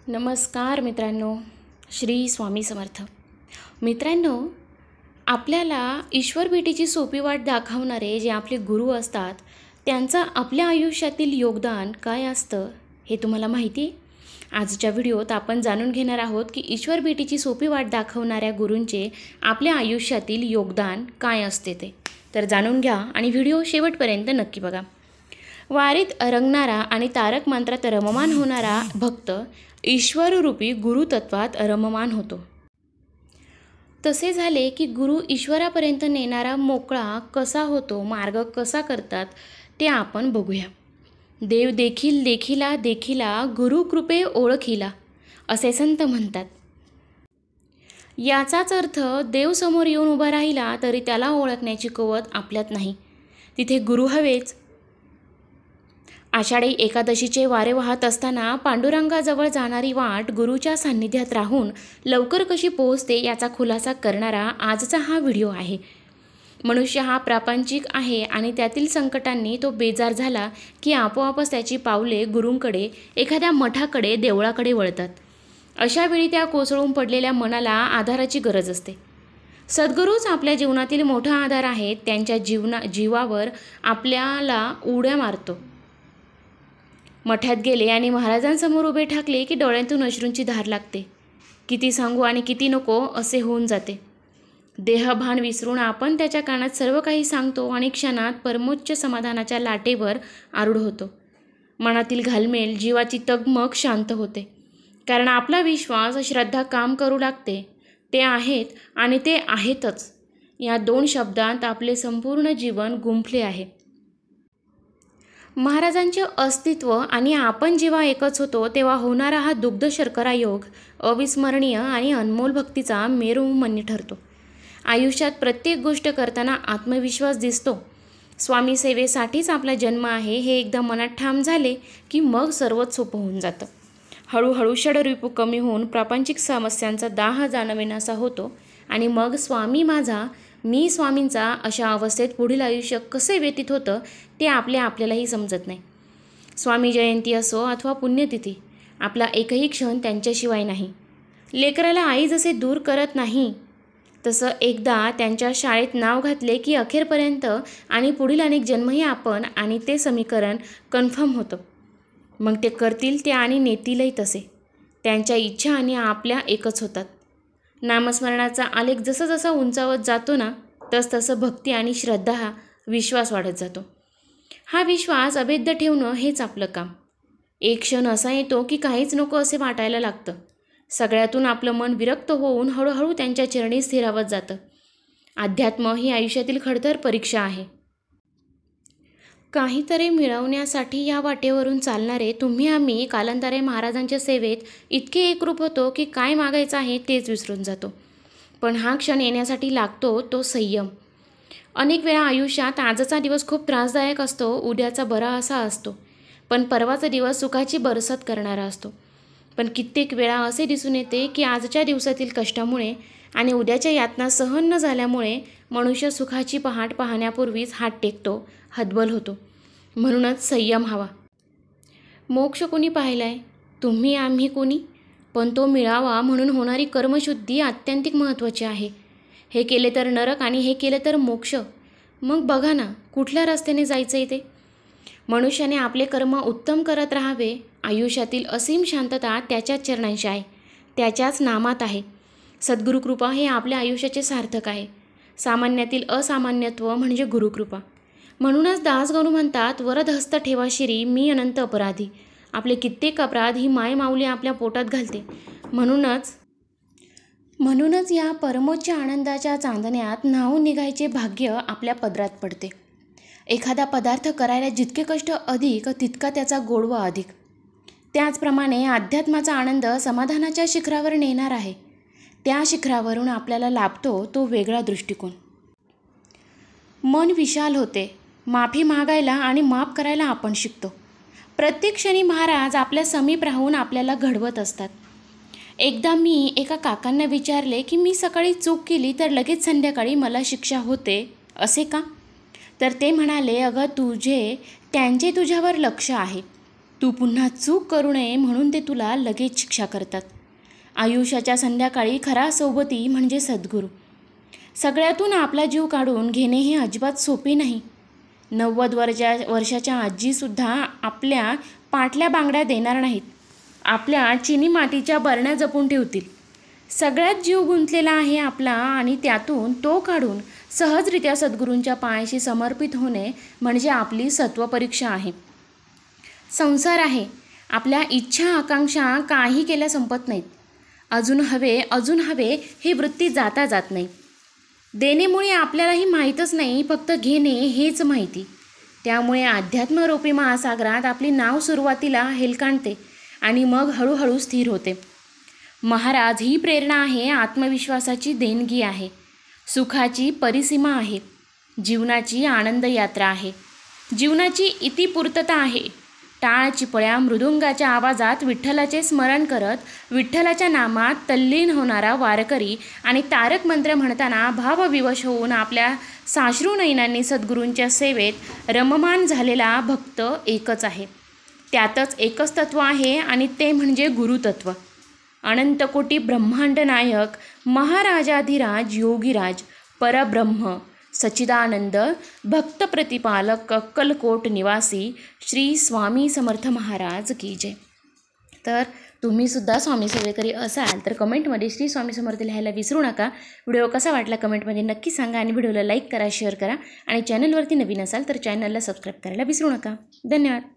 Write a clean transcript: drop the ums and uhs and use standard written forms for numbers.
नमस्कार मित्रांनो, श्री स्वामी समर्थ. मित्रांनो, आपल्याला ईश्वर भेटीची सोपी वाट दाखवणारे जे आपले गुरु असतात त्यांचं आपल्या आयुष्यातील योगदान काय असतं हे तुम्हाला माहिती आहे? आजच्या व्हिडिओत आपण जाणून घेणार आहोत की ईश्वर भेटीची सोपी वाट दाखवणाऱ्या गुरूंचे आपल्या आयुष्यातील योगदान काय असते ते. तर जाणून घ्या आणि व्हिडिओ शेवटपर्यंत नक्की बघा. वारीत रंगणारा आणि तारक मंत्रात रममान होणारा भक्त ईश्वररूपी गुरुतत्वात रममान होतो. तसे झाले की गुरु ईश्वरापर्यंत नेणारा मोकळा कसा होतो, मार्ग कसा करतात ते आपण बघूया. देव देखील देखिला देखिला गुरु कृपे ओळखिला असे संत म्हणतात. याचाच अर्थ देव समोर येऊन उभा राहिला तरी त्याला ओळखण्याची कुवत आपल्यात नाही, तिथे गुरु हवेच. आषाढी एकादशीचे वारे वाहत असताना पांडुरंगाजवळ जाणारी वाट गुरूच्या सान्निध्यात राहून लवकर कशी पोहोचते याचा खुलासा करणारा आजचा हा व्हिडिओ आहे. मनुष्य हा प्रापंचिक आहे आणि त्यातील संकटांनी तो बेजार झाला की आपोआपच त्याची पावले गुरूंकडे, एखाद्या मठाकडे, देवळाकडे वळतात. अशा वेळी त्या कोसळून पडलेल्या मनाला आधाराची गरज असते. सद्गुरूच आपल्या जीवनातील मोठा आधार आहेत. त्यांच्या जीवावर आपल्याला उड्या मारतो. मठात गेले आणि महाराजांसमोर उभे ठाकले की डोळ्यांतून अश्रूंची धार लागते. किती सांगू आणि किती नको असे होऊन जाते. देहभान विसरून आपण त्याच्या कानात सर्व काही सांगतो आणि क्षणात परमोच्च समाधानाच्या लाटेवर आरूढ होतो. मनातील घालमेल, जीवाची तगमग शांत होते. कारण आपला विश्वास, श्रद्धा काम करू लागते. ते आहेत आणि ते आहेतच या दोन शब्दांत आपले संपूर्ण जीवन गुंफले आहे. महाराजांचे अस्तित्व आणि आपण जेव्हा एकच होतो तेव्हा होणारा हा दुग्ध शर्करा योग अविस्मरणीय आणि अनमोल भक्तीचा मेरुमण्य ठरतो. आयुष्यात प्रत्येक गोष्ट करताना आत्मविश्वास दिसतो. स्वामी सेवेसाठीच आपला जन्म आहे हे एकदा मनात ठाम झाले की मग सर्वच सोपं होऊन जातं. हळूहळू षडरिपू कमी होऊन प्रापंचिक समस्यांचा दाह जाणवेनासा होतो आणि मग स्वामी माझा, मी स्वामींचा अशा अवस्थेत पुढील आयुष्य कसे व्यतीत होतं ते आपल्यालाही समजत नाही. स्वामी जयंती असो अथवा पुण्यतिथी, आपला एकही क्षण त्यांच्याशिवाय नाही. लेकराला आई जसे दूर करत नाही तसं एकदा त्यांच्या शाळेत नाव घातले की अखेरपर्यंत आणि पुढील अनेक जन्मही आपण आणि ते समीकरण कन्फर्म होतं. मग ते करतील ते आणि नेतीलही तसे. त्यांच्या इच्छा आणि आपल्या एकच होतात. नामस्मरणाचा आलेख जसं जसा उंचावत जातो ना तसं भक्ती आणि श्रद्धा हा विश्वास वाढत जातो. हा विश्वास अभेद्य ठेवणं हेच आपलं काम. एक क्षण असा येतो की काहीच नको असे वाटायला लागतं. सगळ्यातून आपलं मन विरक्त होऊन हळूहळू त्यांच्या चरणी स्थिरावत जातं. अध्यात्म ही आयुष्यातील खडतर परीक्षा आहे. काहीतरी मिळवण्यासाठी या वाटेवरून चालणारे तुम्ही आम्ही कालांतरे महाराजांच्या सेवेत इतके एकरूप होतो की काय मागायचं आहे तेच विसरून जातो. पण हा क्षण येण्यासाठी लागतो तो संयम. अनेक वेळा आयुष्यात आजचा दिवस खूप त्रासदायक असतो, उद्याचा बरा असा असतो, पण परवाचा दिवस सुखाची बरसात करणारा असतो. पण कित्येक वेळा असे दिसून येते की आजच्या दिवसातील कष्टामुळे आणि उद्याच्या यातना सहन न झाल्यामुळे मनुष्य सुखाची पहाट पाहण्यापूर्वीच हात टेकतो, हतबल होतो. म्हणूनच संयम हवा. मोक्ष कोणी पाहिलाय? तुम्ही आम्ही कोणी? पण तो मिळावा म्हणून होणारी कर्मशुद्धी अत्यंतिक महत्त्वाची आहे. हे केले तर नरक आणि हे केले तर मोक्ष. मग बघा ना कुठल्या रस्त्याने जायचं आहे ते. मनुष्याने आपले कर्म उत्तम करत राहावे. आयुष्यातील असीम शांतता त्याच्याच चरणांशी आहे, त्याच्याच नामात आहे. सद्गुरुकृपा हे आपल्या आयुष्याचे सार्थक आहे. सामान्यातील असामान्यत्व म्हणजे गुरुकृपा. म्हणूनच दासगणू म्हणतात, वरद हस्त ठेवा शिरी मी अनंत अपराधी. आपले कित्येक अपराध ही माय माऊली आपल्या पोटात घालते. म्हणूनच या परमोच्च आनंदाच्या चांदण्यात न्हावून निघायचे भाग्य आपल्या पदरात पडते. एखादा पदार्थ करायला जितके कष्ट अधिक तितका त्याचा गोडवा अधिक. त्याचप्रमाणे अध्यात्माचा आनंद समाधानाच्या शिखरावर नेणार आहे. त्या शिखरावरून आपल्याला लाभतो तो वेगळा दृष्टिकोन. मन विशाल होते. माफी मागायला आणि माफ करायला आपण शिकतो. प्रत्येक क्षणी महाराज आपल्या समीप राहून आपल्याला घडवत असतात. एकदा मी एका काकांना विचारले की मी सकाळी चूक केली तर लगेच संध्याकाळी मला शिक्षा होते असे का? तर ते म्हणाले, अगं त्यांचे तुझ्यावर लक्ष आहे. तू पुन्हा चूक करू नये म्हणून ते तुला लगेच शिक्षा करतात. आयुष्याच्या संध्याकाळी खरा सोबती म्हणजे सद्गुरू. सगळ्यातून आपला जीव काढून घेणे हे अजिबात सोपे नाही. 90 वर्षाच्या आजीसुद्धा आपल्या पाटल्या बांगड्या देणार नाहीत. आपल्या चिनी मातीच्या बरण्या जपून ठेवतील. सगळ्यात जीव गुंतलेला आहे आपला आणि त्यातून तो काढून सहजरित्या सद्गुरूंच्या पायाशी समर्पित होणे म्हणजे आपली सत्वपरीक्षा आहे. संसार आहे. आपल्या इच्छा आकांक्षा काही केल्या संपत नाहीत. अजून हवे ही वृत्ती जाता जात नाही. देणेमुळे आपल्यालाही माहीतच नाही, फक्त घेणे हेच माहिती. त्यामुळे अध्यात्मरूपी महासागरात आपली नाव सुरुवातीला हेलकांडते आणि मग हळूहळू स्थिर होते. महाराज, ही प्रेरणा आहे, आत्मविश्वासाची देणगी आहे, सुखाची परिसीमा आहे, जीवनाची आनंद यात्रा आहे, जीवनाची इतिपूर्तता आहे. टाळ चिपळ्या मृदुंगाच्या आवाजात विठ्ठलाचे स्मरण करत विठ्ठलाच्या नामात तल्लीन होणारा वारकरी आणि तारक मंत्र म्हणताना भावविवश होऊन आपल्या साश्रू नयनांनी सद्गुरूंच्या सेवेत रममान झालेला भक्त एकच आहे. त्यातच एकच तत्व आहे आणि ते म्हणजे गुरुतत्व. अनंतकोटी ब्रह्मांड नायक महाराजाधिराज योगीराज परब्रह्म सच्चिदानंद भक्त प्रतिपालक अक्कलकोट निवासी श्री स्वामी समर्थ महाराज की जय. तर तुम्हीसुद्धा स्वामी सेवेकरी असाल तर कमेंटमध्ये श्री स्वामी समर्थ लिहायला विसरू नका. व्हिडिओ कसा वाटला कमेंटमध्ये नक्की सांगा आणि व्हिडिओला लाईक करा, शेअर करा आणि चॅनलवरती नवीन असाल तर चॅनलला सबस्क्राईब करायला विसरू नका. धन्यवाद.